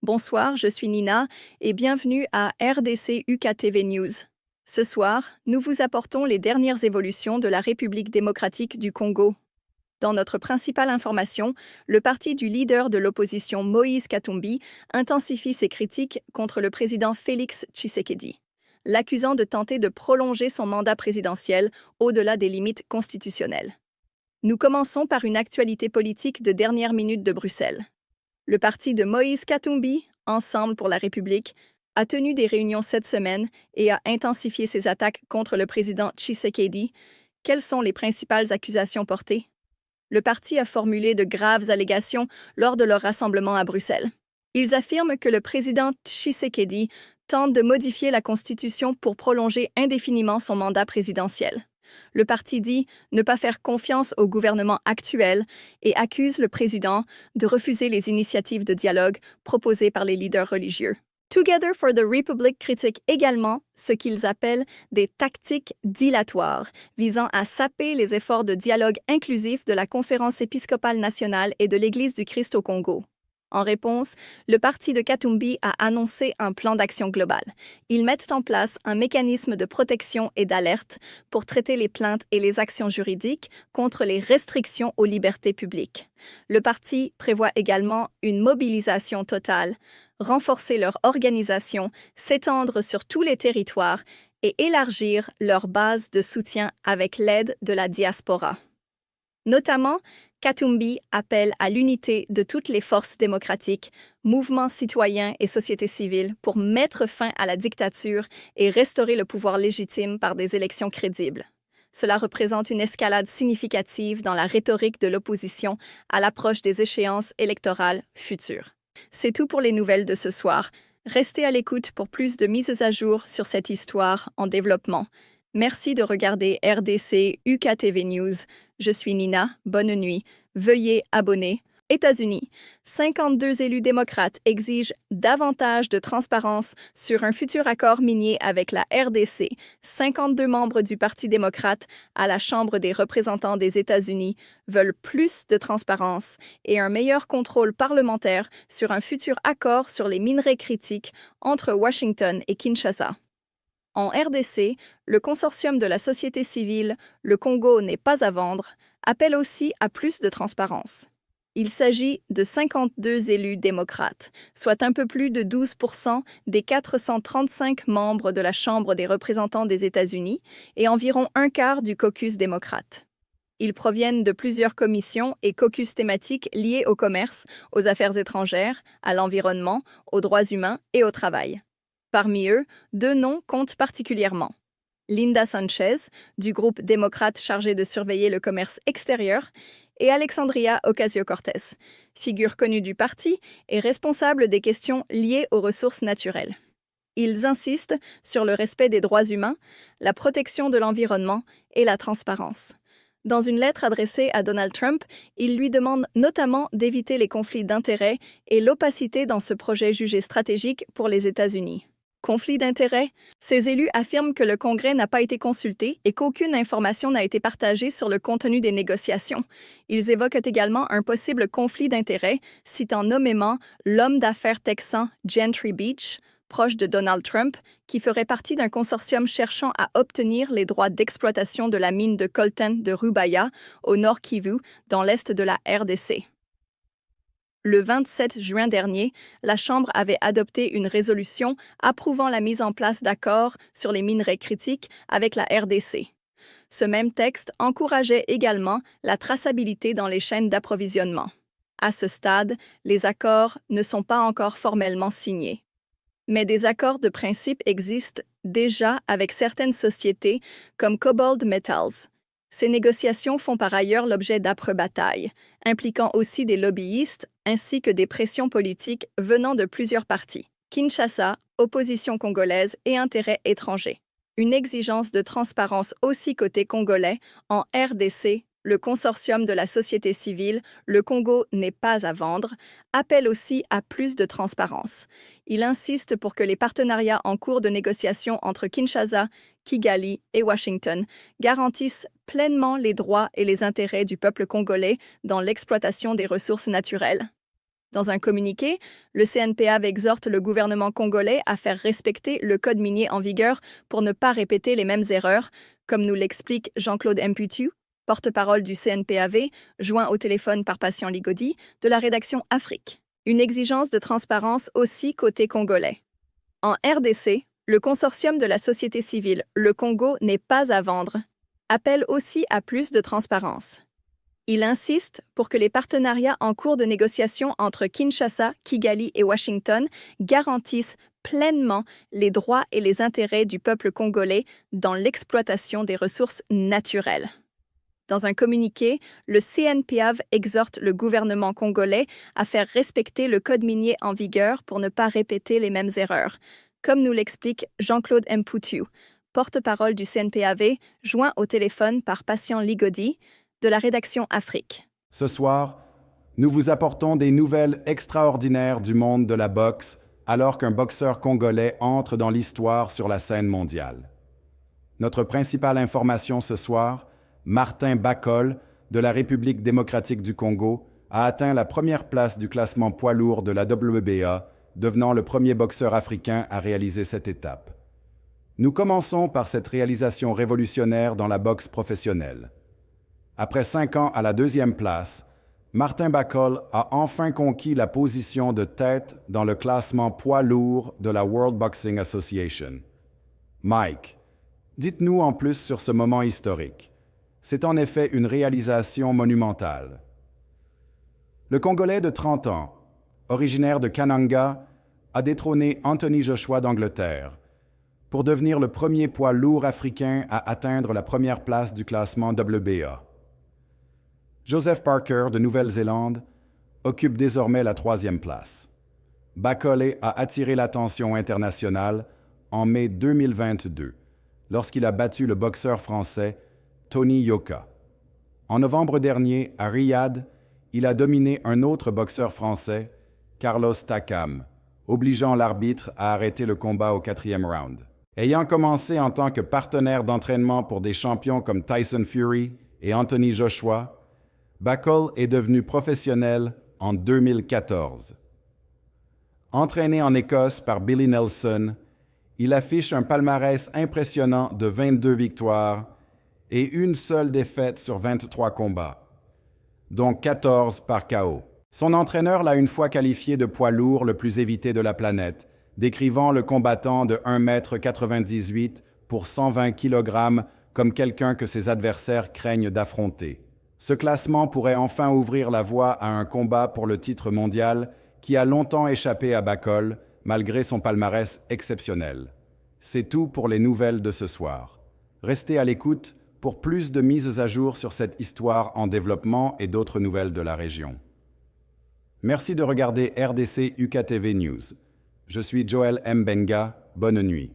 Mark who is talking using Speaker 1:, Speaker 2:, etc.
Speaker 1: Bonsoir, je suis Nina et bienvenue à RDC UKTV News. Ce soir, nous vous apportons les dernières évolutions de la République démocratique du Congo. Dans notre principale information, le parti du leader de l'opposition Moïse Katumbi intensifie ses critiques contre le président Félix Tshisekedi, l'accusant de tenter de prolonger son mandat présidentiel au-delà des limites constitutionnelles. Nous commençons par une actualité politique de dernière minute de Bruxelles. Le parti de Moïse Katumbi, Ensemble pour la République, a tenu des réunions cette semaine et a intensifié ses attaques contre le président Tshisekedi. Quelles sont les principales accusations portées? Le parti a formulé de graves allégations lors de leur rassemblement à Bruxelles. Ils affirment que le président Tshisekedi tente de modifier la Constitution pour prolonger indéfiniment son mandat présidentiel. Le parti dit ne pas faire confiance au gouvernement actuel et accuse le président de refuser les initiatives de dialogue proposées par les leaders religieux. Together for the Republic critique également ce qu'ils appellent des tactiques dilatoires, visant à saper les efforts de dialogue inclusif de la Conférence épiscopale nationale et de l'Église du Christ au Congo. En réponse, le parti de Katumbi a annoncé un plan d'action global. Ils mettent en place un mécanisme de protection et d'alerte pour traiter les plaintes et les actions juridiques contre les restrictions aux libertés publiques. Le parti prévoit également une mobilisation totale, renforcer leur organisation, s'étendre sur tous les territoires et élargir leur base de soutien avec l'aide de la diaspora. Notamment, Katumbi appelle à l'unité de toutes les forces démocratiques, mouvements citoyens et sociétés civiles pour mettre fin à la dictature et restaurer le pouvoir légitime par des élections crédibles. Cela représente une escalade significative dans la rhétorique de l'opposition à l'approche des échéances électorales futures. C'est tout pour les nouvelles de ce soir. Restez à l'écoute pour plus de mises à jour sur cette histoire en développement. Merci de regarder RDC UKTV News. Je suis Nina, bonne nuit. Veuillez abonner. États-Unis, 52 élus démocrates exigent davantage de transparence sur un futur accord minier avec la RDC. 52 membres du Parti démocrate à la Chambre des représentants des États-Unis veulent plus de transparence et un meilleur contrôle parlementaire sur un futur accord sur les minerais critiques entre Washington et Kinshasa. En RDC, le consortium de la société civile « Le Congo n'est pas à vendre » appelle aussi à plus de transparence. Il s'agit de 52 élus démocrates, soit un peu plus de 12% des 435 membres de la Chambre des représentants des États-Unis et environ un quart du caucus démocrate. Ils proviennent de plusieurs commissions et caucus thématiques liés au commerce, aux affaires étrangères, à l'environnement, aux droits humains et au travail. Parmi eux, 2 noms comptent particulièrement. Linda Sanchez, du groupe démocrate chargé de surveiller le commerce extérieur, et Alexandria Ocasio-Cortez, figure connue du parti et responsable des questions liées aux ressources naturelles. Ils insistent sur le respect des droits humains, la protection de l'environnement et la transparence. Dans une lettre adressée à Donald Trump, ils lui demandent notamment d'éviter les conflits d'intérêts et l'opacité dans ce projet jugé stratégique pour les États-Unis. Conflit d'intérêts? Ces élus affirment que le Congrès n'a pas été consulté et qu'aucune information n'a été partagée sur le contenu des négociations. Ils évoquent également un possible conflit d'intérêts, citant nommément l'homme d'affaires texan Gentry Beach, proche de Donald Trump, qui ferait partie d'un consortium cherchant à obtenir les droits d'exploitation de la mine de coltan de Rubaya, au nord Kivu, dans l'est de la RDC. Le 27 juin dernier, la Chambre avait adopté une résolution approuvant la mise en place d'accords sur les minerais critiques avec la RDC. Ce même texte encourageait également la traçabilité dans les chaînes d'approvisionnement. À ce stade, les accords ne sont pas encore formellement signés. Mais des accords de principe existent déjà avec certaines sociétés comme Cobalt Metals. Ces négociations font par ailleurs l'objet d'âpres batailles, impliquant aussi des lobbyistes ainsi que des pressions politiques venant de plusieurs partis. Kinshasa, opposition congolaise et intérêts étrangers. Une exigence de transparence aussi côté congolais, en RDC, le consortium de la société civile « Le Congo n'est pas à vendre » appelle aussi à plus de transparence. Il insiste pour que les partenariats en cours de négociation entre Kinshasa, Kigali et Washington garantissent pleinement les droits et les intérêts du peuple congolais dans l'exploitation des ressources naturelles. Dans un communiqué, le CNPAV exhorte le gouvernement congolais à faire respecter le code minier en vigueur pour ne pas répéter les mêmes erreurs, comme nous l'explique Jean-Claude Mputu, porte-parole du CNPAV, joint au téléphone par Patient Ligodi, de la rédaction Afrique. Une exigence de transparence aussi côté congolais. En RDC, le consortium de la société civile Le Congo n'est pas à vendre appelle aussi à plus de transparence. Il insiste pour que les partenariats en cours de négociation entre Kinshasa, Kigali et Washington garantissent pleinement les droits et les intérêts du peuple congolais dans l'exploitation des ressources naturelles. Dans un communiqué, le CNPAV exhorte le gouvernement congolais à faire respecter le code minier en vigueur pour ne pas répéter les mêmes erreurs, comme nous l'explique Jean-Claude Mputu, porte-parole du CNPAV, joint au téléphone par Patient Ligodi, de la rédaction Afrique.
Speaker 2: Ce soir, nous vous apportons des nouvelles extraordinaires du monde de la boxe alors qu'un boxeur congolais entre dans l'histoire sur la scène mondiale. Notre principale information ce soir, Martin Bakol, de la République démocratique du Congo, a atteint la première place du classement poids lourd de la WBA, devenant le premier boxeur africain à réaliser cette étape. Nous commençons par cette réalisation révolutionnaire dans la boxe professionnelle. Après 5 ans à la 2e place, Martin Bakol a enfin conquis la position de tête dans le classement poids lourd de la World Boxing Association. Mike, dites-nous en plus sur ce moment historique. C'est en effet une réalisation monumentale. Le Congolais de 30 ans, originaire de Kananga, a détrôné Anthony Joshua d'Angleterre pour devenir le premier poids lourd africain à atteindre la première place du classement WBA. Joseph Parker de Nouvelle-Zélande occupe désormais la 3e place. Bakol a attiré l'attention internationale en mai 2022, lorsqu'il a battu le boxeur français Tony Yoka. En novembre dernier, à Riyad, il a dominé un autre boxeur français, Carlos Takam, obligeant l'arbitre à arrêter le combat au 4e round. Ayant commencé en tant que partenaire d'entraînement pour des champions comme Tyson Fury et Anthony Joshua, Bakol est devenu professionnel en 2014. Entraîné en Écosse par Billy Nelson, il affiche un palmarès impressionnant de 22 victoires et une seule défaite sur 23 combats, dont 14 par KO. Son entraîneur l'a une fois qualifié de poids lourd le plus évité de la planète, décrivant le combattant de 1,98 m pour 120 kg comme quelqu'un que ses adversaires craignent d'affronter. Ce classement pourrait enfin ouvrir la voie à un combat pour le titre mondial qui a longtemps échappé à Bakol, malgré son palmarès exceptionnel. C'est tout pour les nouvelles de ce soir. Restez à l'écoute pour plus de mises à jour sur cette histoire en développement et d'autres nouvelles de la région. Merci de regarder RDC UKTV News. Je suis Joel Mbenga. Bonne nuit.